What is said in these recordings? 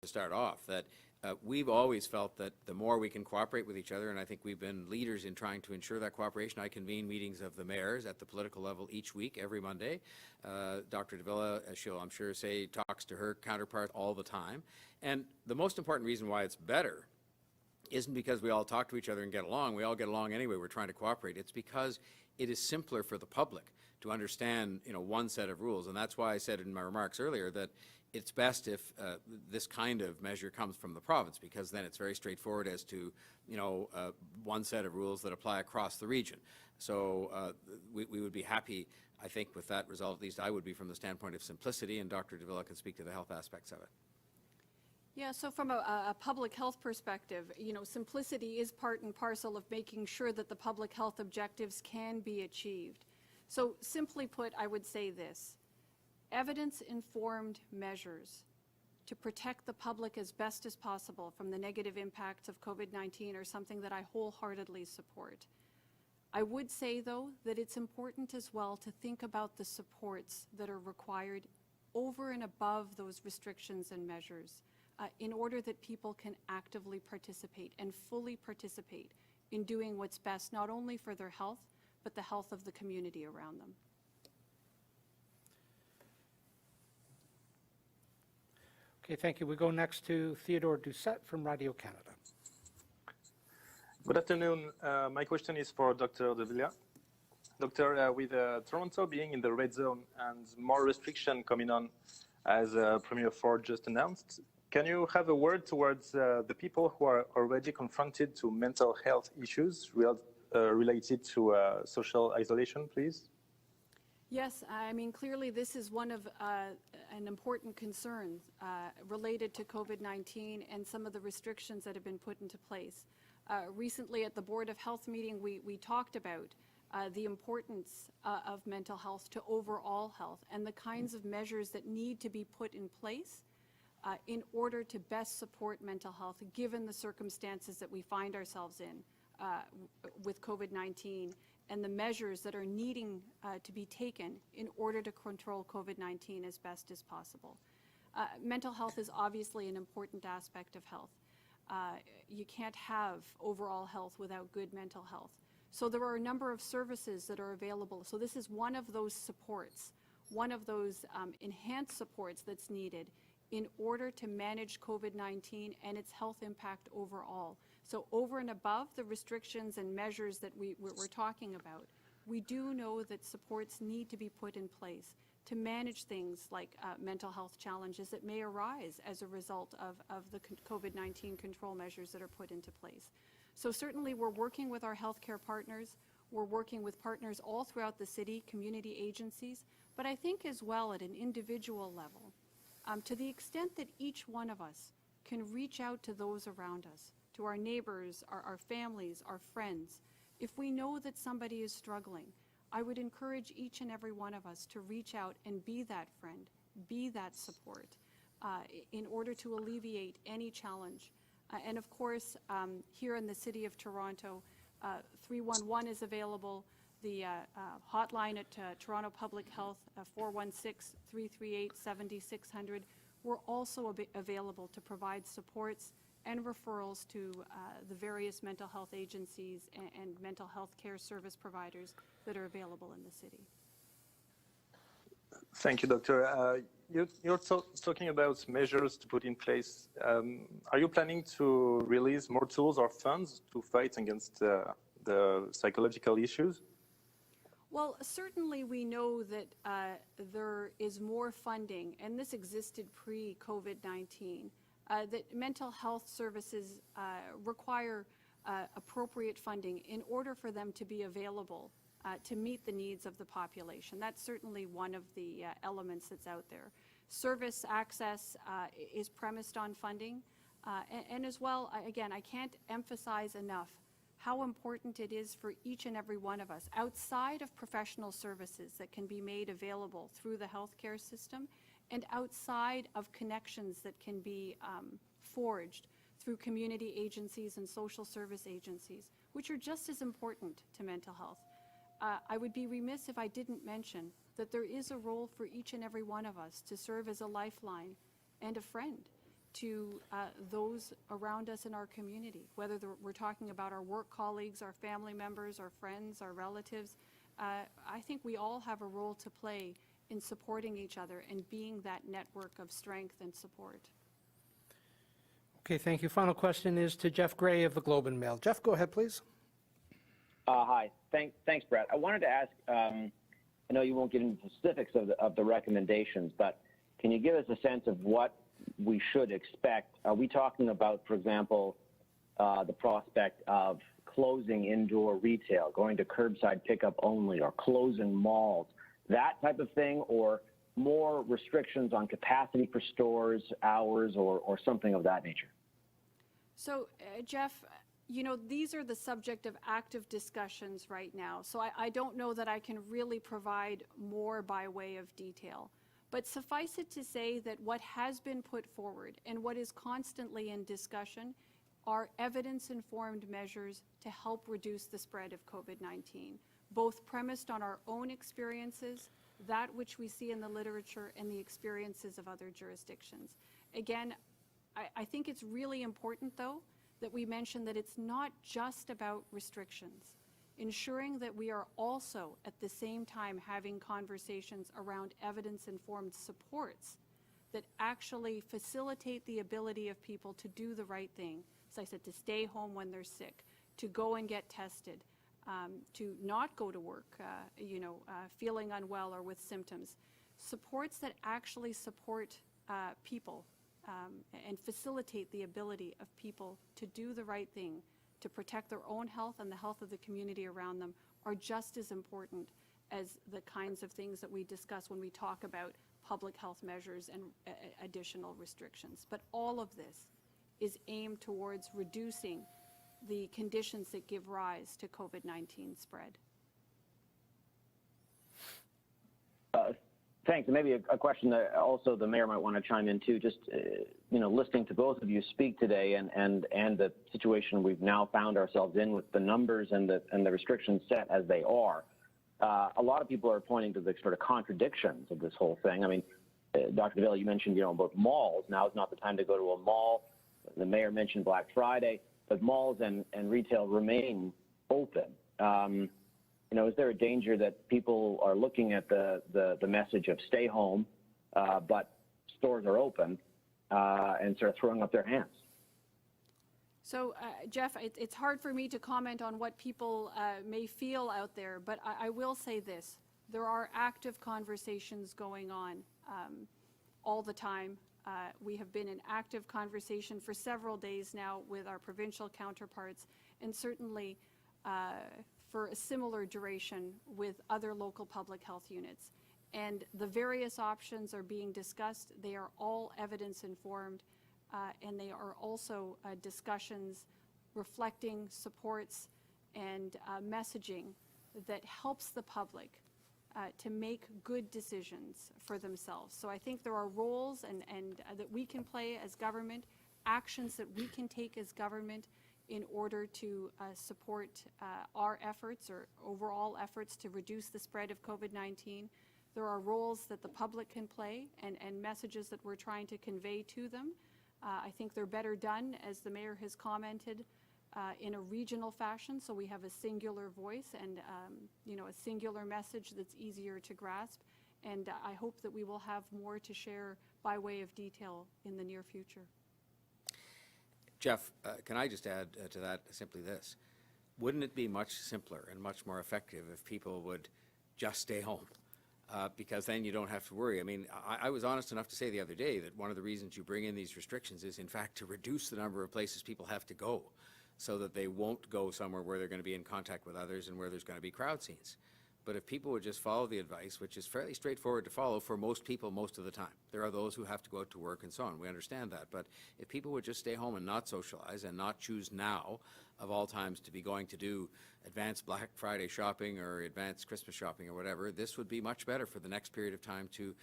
to start off, that we've always felt that the more we can cooperate with each other, and I think we've been leaders in trying to ensure that cooperation. I convene meetings of the mayors at the political level each week, every Monday. Dr. Davila, as she'll, I'm sure, say, talks to her counterpart all the time. And the most important reason why it's better isn't because we all talk to each other and get along. We all get along anyway. We're trying to cooperate. It's because it is simpler for the public to understand, one set of rules. And that's why I said in my remarks earlier that it's best if this kind of measure comes from the province, because then it's very straightforward as to, one set of rules that apply across the region. So we would be happy, I think, with that result. At least I would be, from the standpoint of simplicity, and Dr. Davila can speak to the health aspects of it. Yeah, so from a public health perspective, simplicity is part and parcel of making sure that the public health objectives can be achieved. So simply put, I would say this: evidence-informed measures to protect the public as best as possible from the negative impacts of COVID-19 are something that I wholeheartedly support. I would say, though, that it's important as well to think about the supports that are required over and above those restrictions and measures in order that people can actively participate and fully participate in doing what's best, not only for their health, but the health of the community around them. Okay, thank you. We go next to Theodore Doucette from Radio Canada. Good afternoon. My question is for Dr. Davila. Doctor, with Toronto being in the red zone and more restriction coming on, as Premier Ford just announced, can you have a word towards the people who are already confronted to mental health issues related to social isolation, please? Yes, I mean, clearly this is one of an important concern related to COVID-19 and some of the restrictions that have been put into place. Recently at the Board of Health meeting, we talked about the importance of mental health to overall health and the kinds of measures that need to be put in place in order to best support mental health, given the circumstances that we find ourselves in with COVID-19 and the measures that are needing to be taken in order to control COVID-19 as best as possible. Mental health is obviously an important aspect of health. You can't have overall health without good mental health. So there are a number of services that are available. So this is one of those supports, one of those enhanced supports that's needed in order to manage COVID-19 and its health impact overall. So over and above the restrictions and measures that we're talking about, we do know that supports need to be put in place to manage things like mental health challenges that may arise as a result of the COVID-19 control measures that are put into place. So certainly we're working with our healthcare partners, we're working with partners all throughout the city, community agencies, but I think as well at an individual level, to the extent that each one of us can reach out to those around us, to our neighbors, our families, our friends. If we know that somebody is struggling, I would encourage each and every one of us to reach out and be that friend, be that support in order to alleviate any challenge. And of course, here in the City of Toronto, 311 is available. The hotline at Toronto Public Health, 416-338-7600, we're also available to provide supports and referrals to the various mental health agencies and mental health care service providers that are available in the city. Thank you, Doctor. You're talking about measures to put in place. Are you planning to release more tools or funds to fight against the psychological issues? Well, certainly we know that there is more funding, and this existed pre-COVID-19, that mental health services require appropriate funding in order for them to be available to meet the needs of the population. That's certainly one of the elements that's out there. Service access is premised on funding, and as well, again, I can't emphasize enough how important it is for each and every one of us, outside of professional services that can be made available through the healthcare system, and outside of connections that can be forged through community agencies and social service agencies, which are just as important to mental health. I would be remiss if I didn't mention that there is a role for each and every one of us to serve as a lifeline and a friend to those around us in our community, whether we're talking about our work colleagues, our family members, our friends, our relatives. I think we all have a role to play in supporting each other and being that network of strength and support. Okay, thank you. Final question is to Jeff Gray of the Globe and Mail. Jeff, go ahead, please. Hi. Thanks, Brett. I wanted to ask, I know you won't get into the specifics of the recommendations, but can you give us a sense of what we should expect? Are we talking about, for example, the prospect of closing indoor retail, going to curbside pickup only, or closing malls, that type of thing, or more restrictions on capacity for stores, hours, or something of that nature? So, Jeff, you know, these are the subject of active discussions right now. So I don't know that I can really provide more by way of detail. But suffice it to say that what has been put forward and what is constantly in discussion are evidence-informed measures to help reduce the spread of COVID-19, both premised on our own experiences, that which we see in the literature, and the experiences of other jurisdictions. Again, I think it's really important, though, that we mention that it's not just about restrictions. Ensuring that we are also at the same time having conversations around evidence-informed supports that actually facilitate the ability of people to do the right thing. As I said, to stay home when they're sick, to go and get tested, to not go to work, feeling unwell or with symptoms. Supports that actually support people and facilitate the ability of people to do the right thing, to protect their own health and the health of the community around them, are just as important as the kinds of things that we discuss when we talk about public health measures and additional restrictions. But all of this is aimed towards reducing the conditions that give rise to COVID-19 spread. Thanks. And maybe a question that also the mayor might want to chime in too. Just listening to both of you speak today, and the situation we've now found ourselves in with the numbers and the restrictions set as they are. A lot of people are pointing to the sort of contradictions of this whole thing. I mean, Dr. Davila, you mentioned about malls. Now is not the time to go to a mall. The mayor mentioned Black Friday, but malls and retail remain open. Is there a danger that people are looking at the message of stay home, but stores are open, and sort of throwing up their hands? So, Jeff, it's hard for me to comment on what people may feel out there, but I will say this. There are active conversations going on all the time. We have been in active conversation for several days now with our provincial counterparts, and certainly for a similar duration with other local public health units. And the various options are being discussed. They are all evidence-informed, and they are also discussions reflecting supports and messaging that helps the public to make good decisions for themselves. So I think there are roles and that we can play as government, actions that we can take as government in order to support our efforts or overall efforts to reduce the spread of COVID-19. There are roles that the public can play and messages that we're trying to convey to them. I think they're better done, as the mayor has commented, in a regional fashion, so we have a singular voice and a singular message that's easier to grasp. And I hope that we will have more to share by way of detail in the near future. Jeff, can I just add to that simply this? Wouldn't it be much simpler and much more effective if people would just stay home? Because then you don't have to worry. I mean, I was honest enough to say the other day that one of the reasons you bring in these restrictions is, in fact, to reduce the number of places people have to go so that they won't go somewhere where they're going to be in contact with others and where there's going to be crowd scenes. But if people would just follow the advice, which is fairly straightforward to follow for most people most of the time. There are those who have to go out to work and so on. We understand that. But if people would just stay home and not socialize and not choose now, of all times, to be going to do advanced Black Friday shopping or advanced Christmas shopping or whatever, this would be much better for the next period of time to,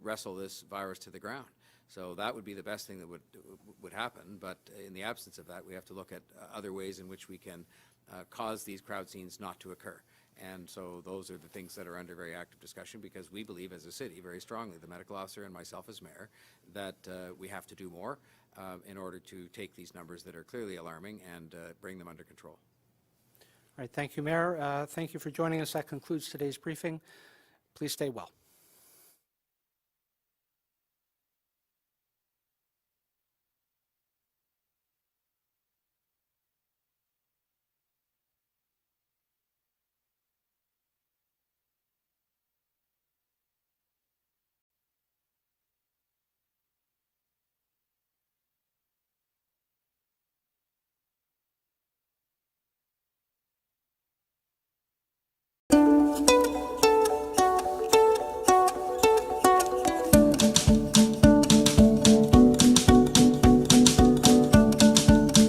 wrestle this virus to the ground. So that would be the best thing that would happen. But in the absence of that, we have to look at other ways in which we can cause these crowd scenes not to occur. And so those are the things that are under very active discussion, because we believe as a city very strongly, the medical officer and myself as mayor, that we have to do more in order to take these numbers that are clearly alarming and bring them under control. All right, thank you, Mayor. Thank you for joining us. That concludes today's briefing. Please stay well.